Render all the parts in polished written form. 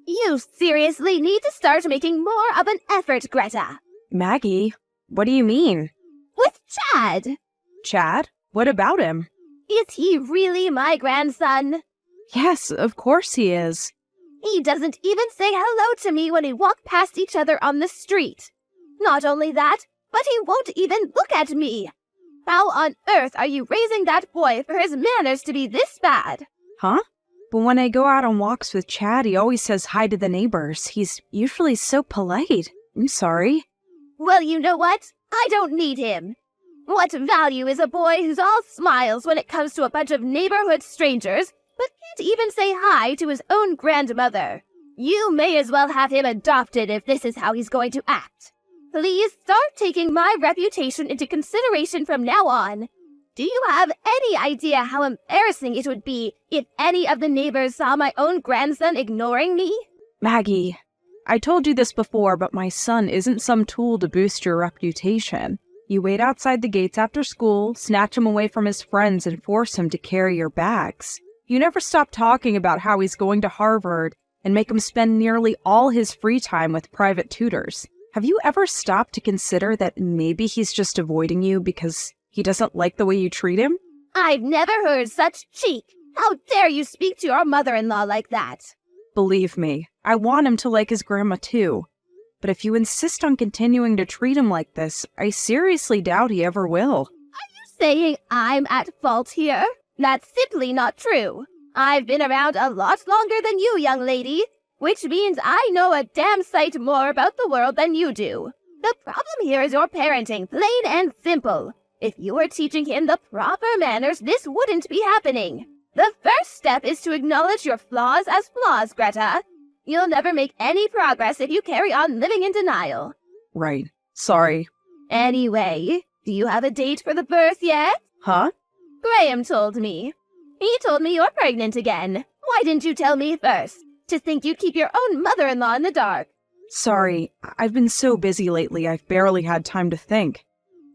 You seriously need to start making more of an effort, Greta. Maggie, what do you mean? With Chad. Chad? What about him? Is he really my grandson? Yes, of course he is. He doesn't even say hello to me when we walk past each other on the street. Not only that, but he won't even look at me. How on earth are you raising that boy for his manners to be this bad? Huh? But when I go out on walks with Chad, he always says hi to the neighbors. He's usually so polite. I'm sorry. Well, you know what? I don't need him. What value is a boy who's all smiles when it comes to a bunch of neighborhood strangers, but can't even say hi to his own grandmother? You may as well have him adopted if this is how he's going to act. Please start taking my reputation into consideration from now on. Do you have any idea how embarrassing it would be if any of the neighbors saw my own grandson ignoring me? Maggie, I told you this before, but my son isn't some tool to boost your reputation. You wait outside the gates after school, snatch him away from his friends, and force him to carry your bags. You never stop talking about how he's going to Harvard and make him spend nearly all his free time with private tutors. Have you ever stopped to consider that maybe he's just avoiding you because he doesn't like the way you treat him? I've never heard such cheek. How dare you speak to your mother-in-law like that? Believe me, I want him to like his grandma too. But if you insist on continuing to treat him like this, I seriously doubt he ever will. Are you saying I'm at fault here? That's simply not true. I've been around a lot longer than you, young lady, which means I know a damn sight more about the world than you do. The problem here is your parenting, plain and simple. If you were teaching him the proper manners, this wouldn't be happening. The first step is to acknowledge your flaws as flaws, Greta. You'll never make any progress if you carry on living in denial. Right. Sorry. Anyway, do you have a date for the birth yet? Huh? Graham told me. He told me you're pregnant again. Why didn't you tell me first? To think you'd keep your own mother-in-law in the dark. Sorry, I've been so busy lately I've barely had time to think.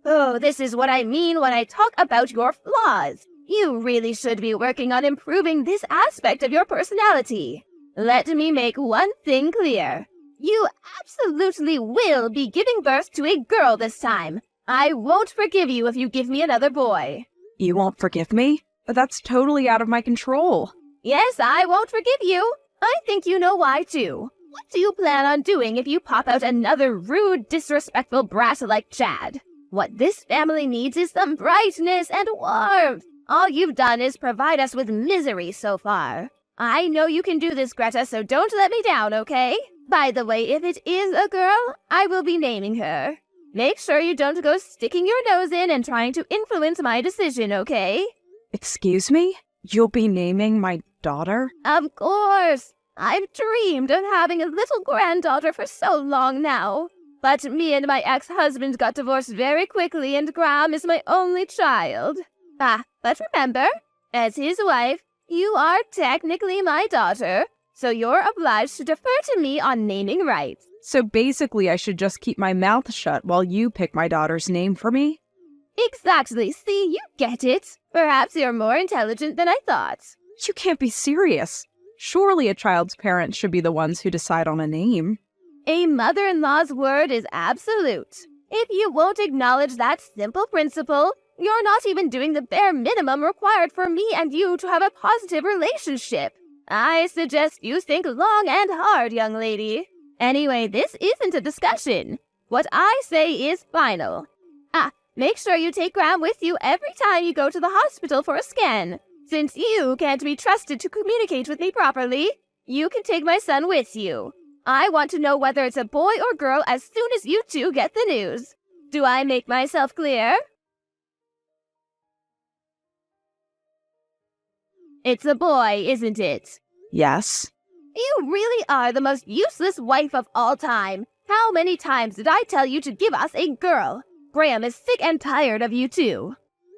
Oh, this is what I mean when I talk about your flaws. You really should be working on improving this aspect of your personality. Let me make one thing clear. You absolutely will be giving birth to a girl this time. I won't forgive you if you give me another boy. You won't forgive me? That's totally out of my control. Yes, I won't forgive you. I think you know why, too. What do you plan on doing if you pop out another rude, disrespectful brat like Chad? What this family needs is some brightness and warmth. All you've done is provide us with misery so far. I know you can do this, Greta, so don't let me down, okay? By the way, if it is a girl, I will be naming her. Make sure you don't go sticking your nose in and trying to influence my decision, okay? Excuse me? You'll be naming my daughter? Of course. I've dreamed of having a little granddaughter for so long now. But me and my ex-husband got divorced very quickly and Graham is my only child. But remember, as his wife, you are technically my daughter, so you're obliged to defer to me on naming rights. So basically I should just keep my mouth shut while you pick my daughter's name for me? Exactly. See, you get it. Perhaps you're more intelligent than I thought. You can't be serious. Surely a child's parents should be the ones who decide on a name. A mother-in-law's word is absolute. If you won't acknowledge that simple principle, you're not even doing the bare minimum required for me and you to have a positive relationship. I suggest you think long and hard, young lady. Anyway, this isn't a discussion. What I say is final. Make sure you take Graham with you every time you go to the hospital for a scan. Since you can't be trusted to communicate with me properly, you can take my son with you. I want to know whether it's a boy or girl as soon as you two get the news. Do I make myself clear? It's a boy, isn't it? Yes. You really are the most useless wife of all time. How many times did I tell you to give us a girl? Graham is sick and tired of you too.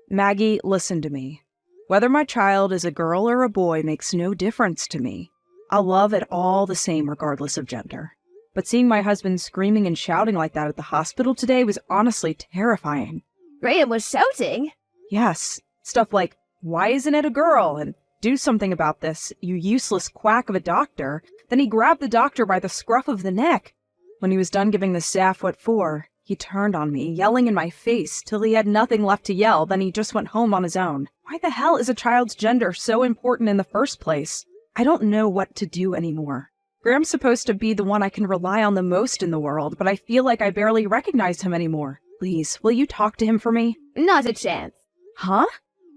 Maggie, listen to me. Whether my child is a girl or a boy makes no difference to me. I'll love it all the same regardless of gender. But seeing my husband screaming and shouting like that at the hospital today was honestly terrifying. Graham was shouting? Yes. Stuff like, why isn't it a girl? And Do something about this, you useless quack of a doctor. Then he grabbed the doctor by the scruff of the neck. When he was done giving the staff what for, he turned on me, yelling in my face till he had nothing left to yell. Then he just went home on his own. Why the hell is a child's gender so important in the first place? I don't know what to do anymore. Graham's supposed to be the one I can rely on the most in the world, but I feel like I barely recognize him anymore. Please, will you talk to him for me? Not a chance. Huh?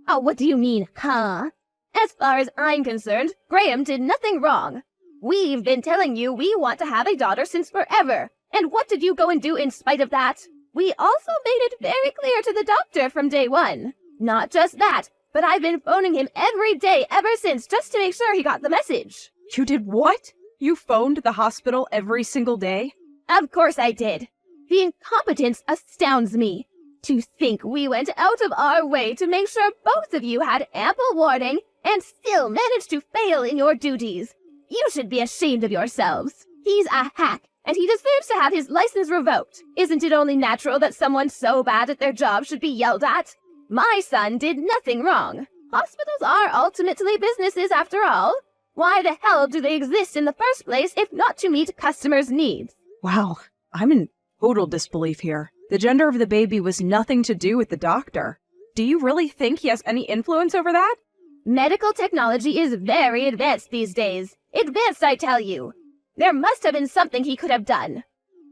Oh, what do you mean, huh? As far as I'm concerned, Graham did nothing wrong. We've been telling you we want to have a daughter since forever. And what did you go and do in spite of that? We also made it very clear to the doctor from day one. Not just that, but I've been phoning him every day ever since just to make sure he got the message. You did what? You phoned the hospital every single day? Of course I did. The incompetence astounds me. To think we went out of our way to make sure both of you had ample warning and still managed to fail in your duties. You should be ashamed of yourselves. He's a hack, and he deserves to have his license revoked. Isn't it only natural that someone so bad at their job should be yelled at? My son did nothing wrong. Hospitals are ultimately businesses after all. Why the hell do they exist in the first place if not to meet customers' needs? Wow, I'm in total disbelief here. The gender of the baby was nothing to do with the doctor. Do you really think he has any influence over that? Medical technology is very advanced these days. Advanced, I tell you. There must have been something he could have done.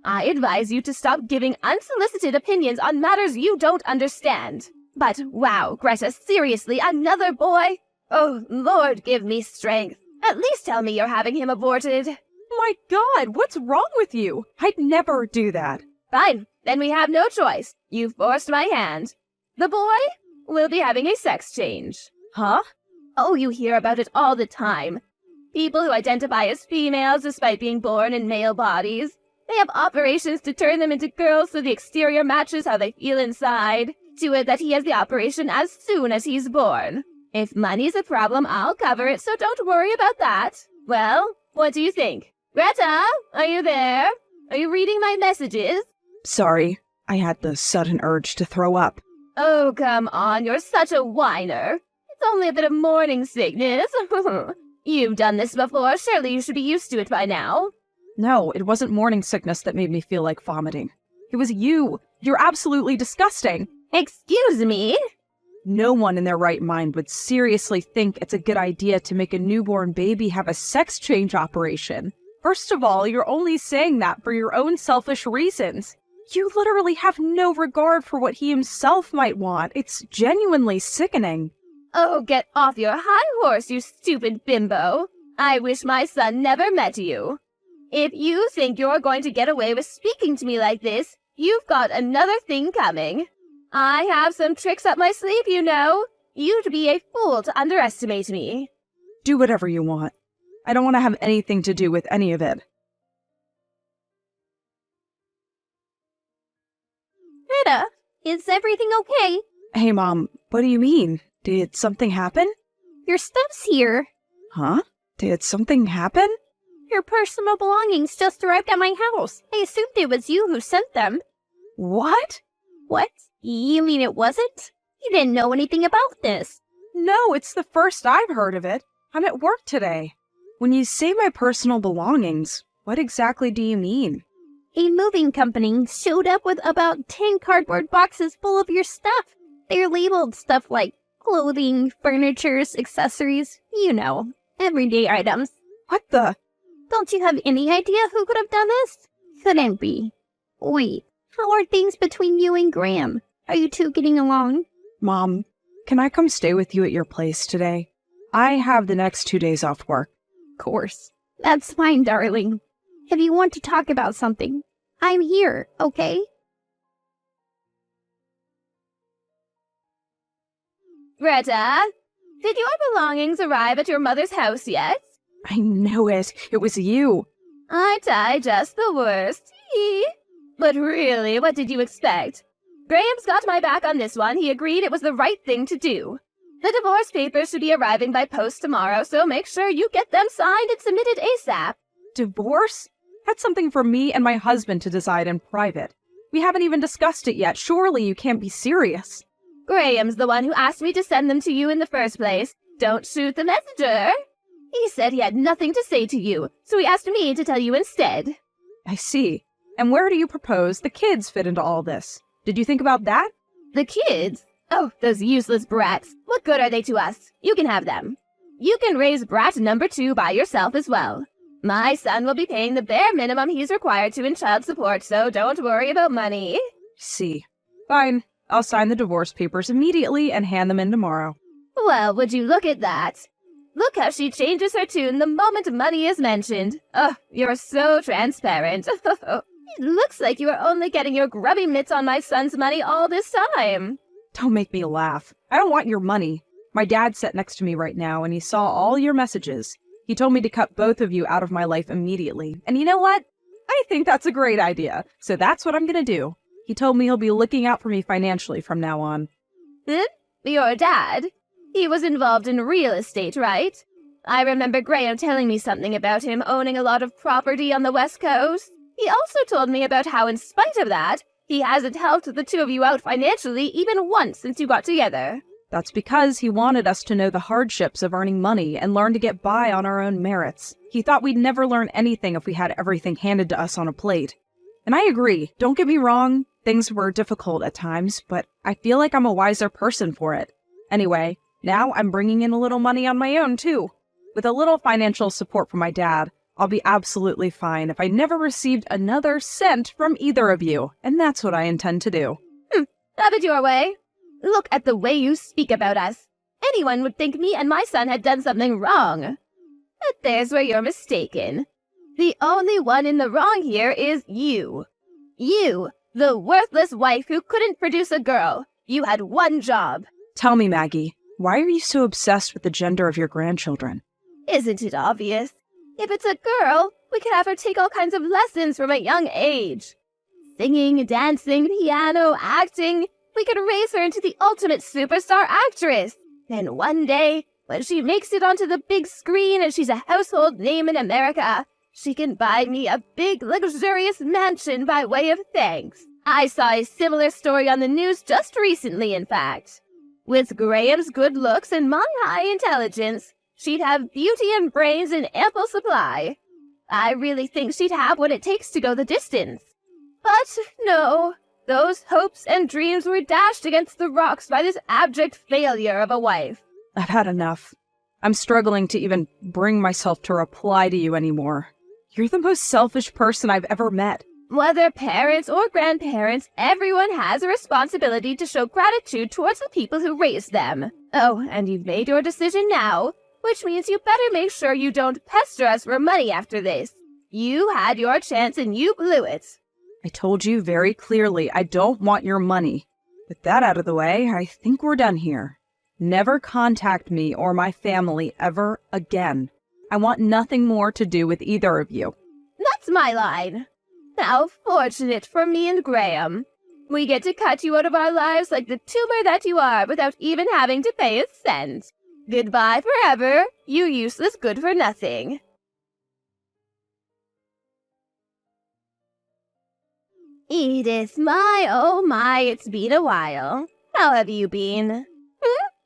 I advise you to stop giving unsolicited opinions on matters you don't understand. But wow, Greta, seriously, another boy? Oh, Lord, give me strength. At least tell me you're having him aborted. My God, what's wrong with you? I'd never do that. Fine, then we have no choice. You've forced my hand. The boy will be having a sex change. Huh? Oh, you hear about it all the time. People who identify as females despite being born in male bodies. They have operations to turn them into girls so the exterior matches how they feel inside. To it that he has the operation as soon as he's born. If money's a problem, I'll cover it, so don't worry about that. Well, what do you think? Greta, are you there? Are you reading my messages? Sorry, I had the sudden urge to throw up. Oh, come on, you're such a whiner. It's only a bit of morning sickness. You've done this before, surely you should be used to it by now. No, it wasn't morning sickness that made me feel like vomiting. It was you. You're absolutely disgusting. Excuse me? No one in their right mind would seriously think it's a good idea to make a newborn baby have a sex change operation. First of all, you're only saying that for your own selfish reasons. You literally have no regard for what he himself might want. It's genuinely sickening. Oh, get off your high horse, you stupid bimbo. I wish my son never met you. If you think you're going to get away with speaking to me like this, you've got another thing coming. I have some tricks up my sleeve, you know. You'd be a fool to underestimate me. Do whatever you want. I don't want to have anything to do with any of it. Greta, is everything okay? Hey, Mom, what do you mean? Did something happen? Your stuff's here. Huh? Did something happen? Your personal belongings just arrived at my house. I assumed it was you who sent them. What? What? You mean it wasn't? You didn't know anything about this. No, it's the first I've heard of it. I'm at work today. When you say my personal belongings, what exactly do you mean? A moving company showed up with about 10 cardboard boxes full of your stuff. They're labeled stuff like clothing, furniture, accessories, you know, everyday items. What the? Don't you have any idea who could have done this? Couldn't be. Wait, how are things between you and Graham? Are you two getting along? Mom, can I come stay with you at your place today? I have the next 2 days off work. Of course. That's fine, darling. If you want to talk about something, I'm here, okay? Greta, did your belongings arrive at your mother's house yet? I knew it. It was you. Aren't I just the worst? But really, what did you expect? Graham's got my back on this one. He agreed it was the right thing to do. The divorce papers should be arriving by post tomorrow, so make sure you get them signed and submitted ASAP. Divorce? That's something for me and my husband to decide in private. We haven't even discussed it yet. Surely you can't be serious. Graham's the one who asked me to send them to you in the first place. Don't shoot the messenger. He said he had nothing to say to you, so he asked me to tell you instead. I see. And where do you propose the kids fit into all this? Did you think about that? The kids? Oh, those useless brats. What good are they to us? You can have them. You can raise brat number 2 by yourself as well. My son will be paying the bare minimum he's required to in child support, so don't worry about money. See. Fine. I'll sign the divorce papers immediately and hand them in tomorrow. Well, would you look at that? Look how she changes her tune the moment money is mentioned. Oh, you're so transparent. It looks like you are only getting your grubby mitts on my son's money all this time. Don't make me laugh. I don't want your money. My dad sat next to me right now and he saw all your messages. He told me to cut both of you out of my life immediately. And you know what? I think that's a great idea. So that's what I'm gonna do. He told me he'll be looking out for me financially from now on. Your dad? He was involved in real estate, right? I remember Graham telling me something about him owning a lot of property on the West Coast. He also told me about how, in spite of that, he hasn't helped the two of you out financially even once since you got together. That's because he wanted us to know the hardships of earning money and learn to get by on our own merits. He thought we'd never learn anything if we had everything handed to us on a plate. And I agree, don't get me wrong, things were difficult at times, but I feel like I'm a wiser person for it. Anyway, now I'm bringing in a little money on my own too. With a little financial support from my dad, I'll be absolutely fine if I never received another cent from either of you, and that's what I intend to do. Have it your way. Look at the way you speak about us. Anyone would think me and my son had done something wrong. But there's where you're mistaken. The only one in the wrong here is you. You, the worthless wife who couldn't produce a girl. You had one job. Tell me, Maggie, why are you so obsessed with the gender of your grandchildren? Isn't it obvious? If it's a girl, we could have her take all kinds of lessons from a young age. Singing, dancing, piano, acting. We could raise her into the ultimate superstar actress. Then one day, when she makes it onto the big screen and she's a household name in America, she can buy me a big, luxurious mansion by way of thanks. I saw a similar story on the news just recently, in fact. With Graham's good looks and my high intelligence, she'd have beauty and brains in ample supply. I really think she'd have what it takes to go the distance. But no, those hopes and dreams were dashed against the rocks by this abject failure of a wife. I've had enough. I'm struggling to even bring myself to reply to you anymore. You're the most selfish person I've ever met. Whether parents or grandparents, everyone has a responsibility to show gratitude towards the people who raised them. Oh, and you've made your decision now, which means you better make sure you don't pester us for money after this. You had your chance and you blew it. I told you very clearly I don't want your money. With that out of the way, I think we're done here. Never contact me or my family ever again. I want nothing more to do with either of you. That's my line. How fortunate for me and Graham. We get to cut you out of our lives like the tumor that you are without even having to pay a cent. Goodbye forever, you useless good-for-nothing. Edith, my, oh my, it's been a while. How have you been?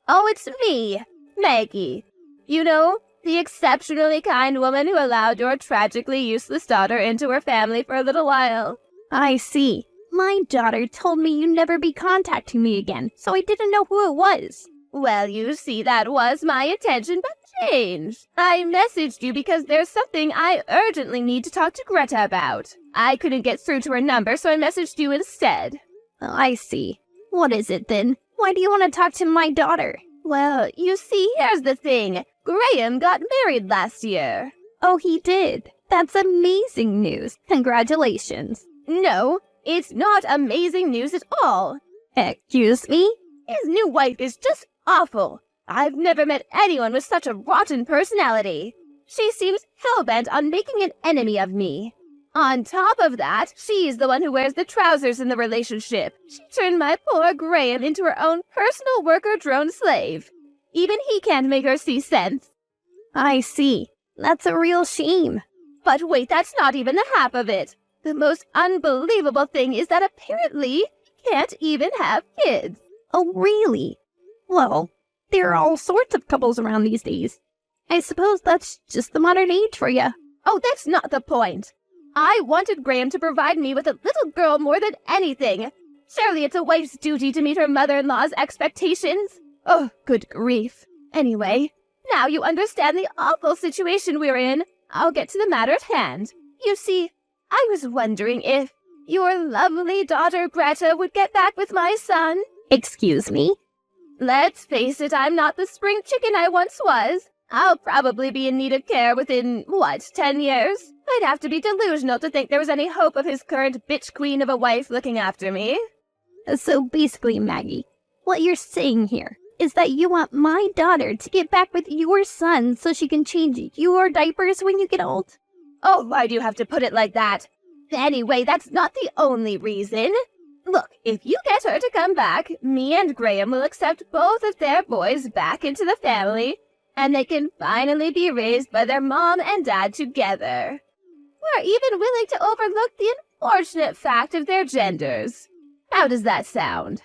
Oh, it's me, Maggie. You know, the exceptionally kind woman who allowed your tragically useless daughter into her family for a little while. I see. My daughter told me you'd never be contacting me again, so I didn't know who it was. Well, you see, that was my intention, but changed. I messaged you because there's something I urgently need to talk to Greta about. I couldn't get through to her number, so I messaged you instead. Oh, I see. What is it then? Why do you want to talk to my daughter? Well, you see, here's the thing. Graham got married last year. Oh, he did. That's amazing news. Congratulations. No, it's not amazing news at all. Excuse me? His new wife is just awful. I've never met anyone with such a rotten personality. She seems hell-bent on making an enemy of me. On top of that, she's the one who wears the trousers in the relationship. She turned my poor Graham into her own personal worker drone slave. Even he can't make her see sense. I see. That's a real shame. But wait, that's not even the half of it. The most unbelievable thing is that apparently he can't even have kids. Oh, really? Well, There are all sorts of couples around these days. I suppose that's just the modern age for you. Oh, that's not the point. I wanted Graham to provide me with a little girl more than anything. Surely it's a wife's duty to meet her mother-in-law's expectations. Oh, good grief. Anyway, now you understand the awful situation we're in. I'll get to the matter at hand. You see, I was wondering if your lovely daughter Greta would get back with my son. Excuse me? Let's face it, I'm not the spring chicken I once was. I'll probably be in need of care within, 10 years? I'd have to be delusional to think there was any hope of his current bitch queen of a wife looking after me. So basically, Maggie, what you're saying here is that you want my daughter to get back with your son so she can change your diapers when you get old? Oh, why do you have to put it like that? Anyway, that's not the only reason. Look, if you get her to come back, me and Graham will accept both of their boys back into the family, and they can finally be raised by their mom and dad together. We're even willing to overlook the unfortunate fact of their genders. How does that sound?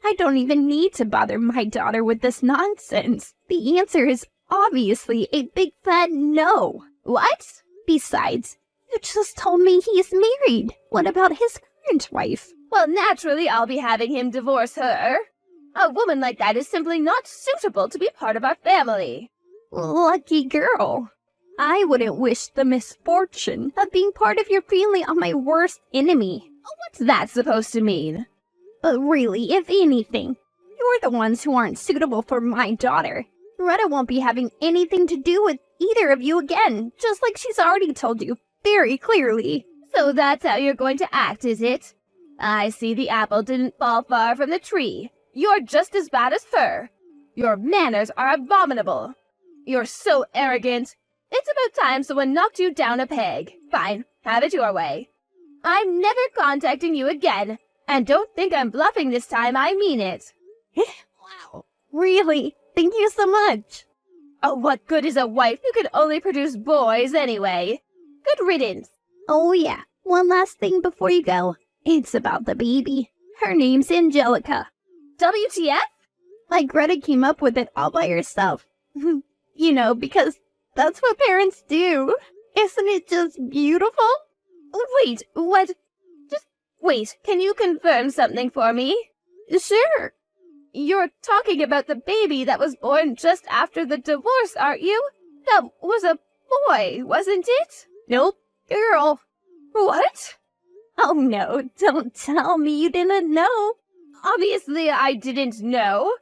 I don't even need to bother my daughter with this nonsense. The answer is obviously a big fat no. What? Besides, you just told me he's married. What about his current wife? Well, naturally, I'll be having him divorce her. A woman like that is simply not suitable to be part of our family. Lucky girl. I wouldn't wish the misfortune of being part of your family on my worst enemy. What's that supposed to mean? But really, if anything, you're the ones who aren't suitable for my daughter. Greta won't be having anything to do with either of you again, just like she's already told you very clearly. So that's how you're going to act, is it? I see the apple didn't fall far from the tree. You're just as bad as her. Your manners are abominable. You're so arrogant. It's about time someone knocked you down a peg. Fine, have it your way. I'm never contacting you again. And don't think I'm bluffing this time, I mean it. Wow. Really? Thank you so much. Oh, what good is a wife who can only produce boys anyway? Good riddance. Oh yeah, one last thing before you go. It's about the baby. Her name's Angelica. WTF? Like Greta came up with it all by herself. You know, because that's what parents do. Isn't it just beautiful? Wait, what? Just wait, can you confirm something for me? Sure. You're talking about the baby that was born just after the divorce, aren't you? That was a boy, wasn't it? Nope. Girl. What? Oh no, don't tell me you didn't know. Obviously I didn't know.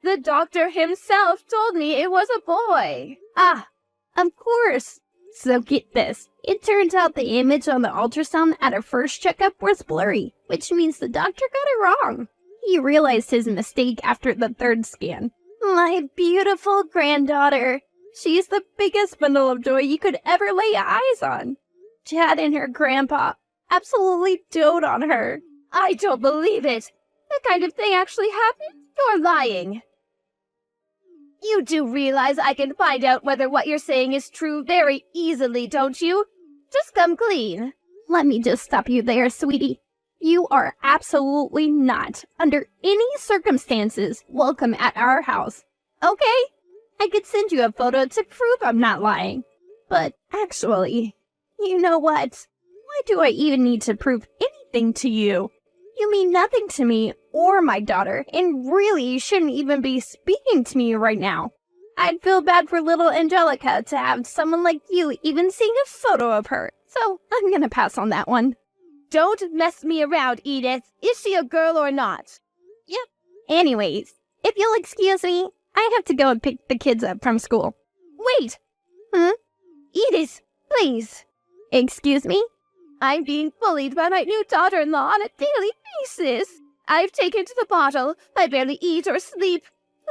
The doctor himself told me it was a boy. Ah, of course. So get this. It turns out the image on the ultrasound at her first checkup was blurry, which means the doctor got it wrong. He realized his mistake after the third scan. My beautiful granddaughter. She's the biggest bundle of joy you could ever lay eyes on. Chad and her grandpa absolutely dote on her. I don't believe it. That kind of thing actually happened? You're lying. You do realize I can find out whether what you're saying is true very easily, don't you? Just come clean. Let me just stop you there, sweetie. You are absolutely not, under any circumstances, welcome at our house. Okay? I could send you a photo to prove I'm not lying. But actually, you know what? Why do I even need to prove anything to you? You mean nothing to me or my daughter, and really you shouldn't even be speaking to me right now. I'd feel bad for little Angelica to have someone like you even seeing a photo of her, so I'm gonna pass on that one. Don't mess me around, Edith. Is she a girl or not? Yep. Anyways, if you'll excuse me, I have to go and pick the kids up from school. Wait! Edith, please. Excuse me? I'm being bullied by my new daughter-in-law on a daily basis. I've taken to the bottle. I barely eat or sleep.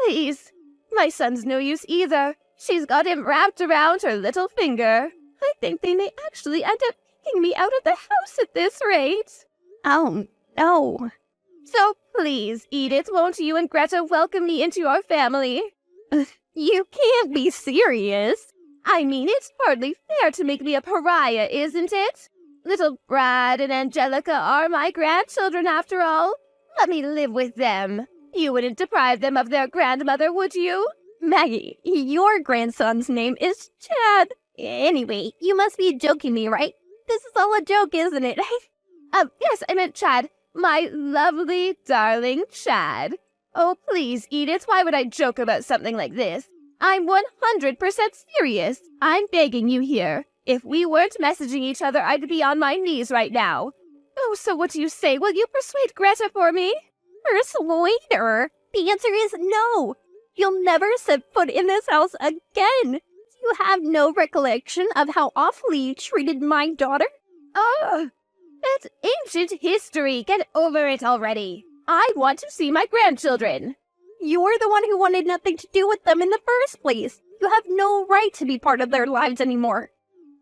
Please. My son's no use either. She's got him wrapped around her little finger. I think they may actually end up kicking me out of the house at this rate. Oh, no. So please, Edith, won't you and Greta welcome me into your family? You can't be serious. I mean, it's hardly fair to make me a pariah, isn't it? Little Brad and Angelica are my grandchildren, after all. Let me live with them. You wouldn't deprive them of their grandmother, would you? Maggie, your grandson's name is Chad. Anyway, you must be joking me, right? This is all a joke, isn't it? Yes, I meant Chad. My lovely, darling Chad. Oh, please, Edith, why would I joke about something like this? I'm 100% serious. I'm begging you here. If we weren't messaging each other, I'd be on my knees right now. Oh, so what do you say? Will you persuade Greta for me? Persuade her? The answer is no. You'll never set foot in this house again. You have no recollection of how awfully you treated my daughter? Oh, that's ancient history. Get over it already. I want to see my grandchildren. You're the one who wanted nothing to do with them in the first place. You have no right to be part of their lives anymore.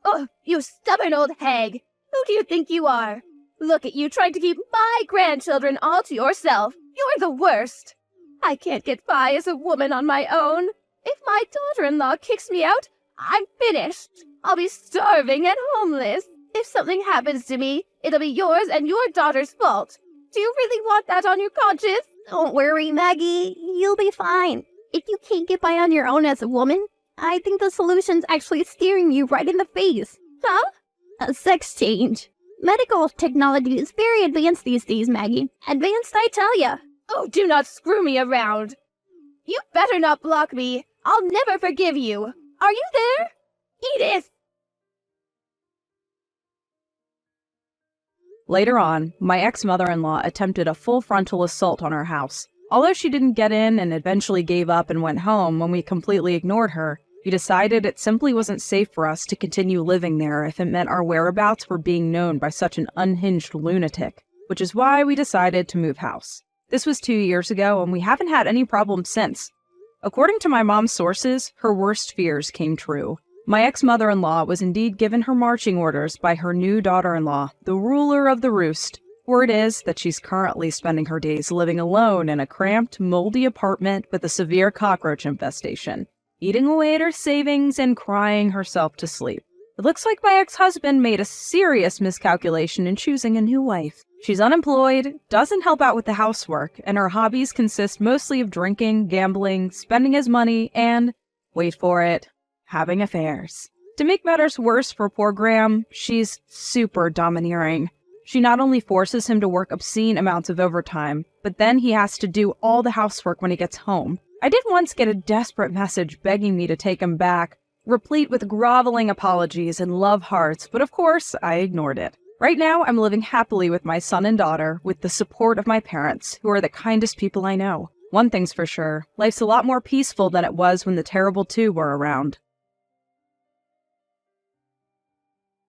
Oh, you stubborn old hag. Who do you think you are? Look at you trying to keep my grandchildren all to yourself. You're the worst. I can't get by as a woman on my own. If my daughter-in-law kicks me out, I'm finished. I'll be starving and homeless. If something happens to me, it'll be yours and your daughter's fault. Do you really want that on your conscience? Don't worry, Maggie. You'll be fine. If you can't get by on your own as a woman, I think the solution's actually staring you right in the face. Huh? A sex change. Medical technology is very advanced these days, Maggie. Advanced, I tell ya. Oh, do not screw me around. You better not block me. I'll never forgive you. Are you there? Edith! Later on, my ex-mother-in-law attempted a full frontal assault on our house. Although she didn't get in and eventually gave up and went home when we completely ignored her, we decided it simply wasn't safe for us to continue living there if it meant our whereabouts were being known by such an unhinged lunatic, which is why we decided to move house. This was 2 years ago, and we haven't had any problems since. According to my mom's sources, her worst fears came true. My ex-mother-in-law was indeed given her marching orders by her new daughter-in-law, the ruler of the roost. Word is that she's currently spending her days living alone in a cramped, moldy apartment with a severe cockroach infestation, eating away at her savings and crying herself to sleep. It looks like my ex-husband made a serious miscalculation in choosing a new wife. She's unemployed, doesn't help out with the housework, and her hobbies consist mostly of drinking, gambling, spending his money, and, wait for it, having affairs. To make matters worse for poor Graham, she's super domineering. She not only forces him to work obscene amounts of overtime, but then he has to do all the housework when he gets home. I did once get a desperate message begging me to take him back, replete with groveling apologies and love hearts, but of course, I ignored it. Right now, I'm living happily with my son and daughter with the support of my parents, who are the kindest people I know. One thing's for sure, life's a lot more peaceful than it was when the terrible two were around.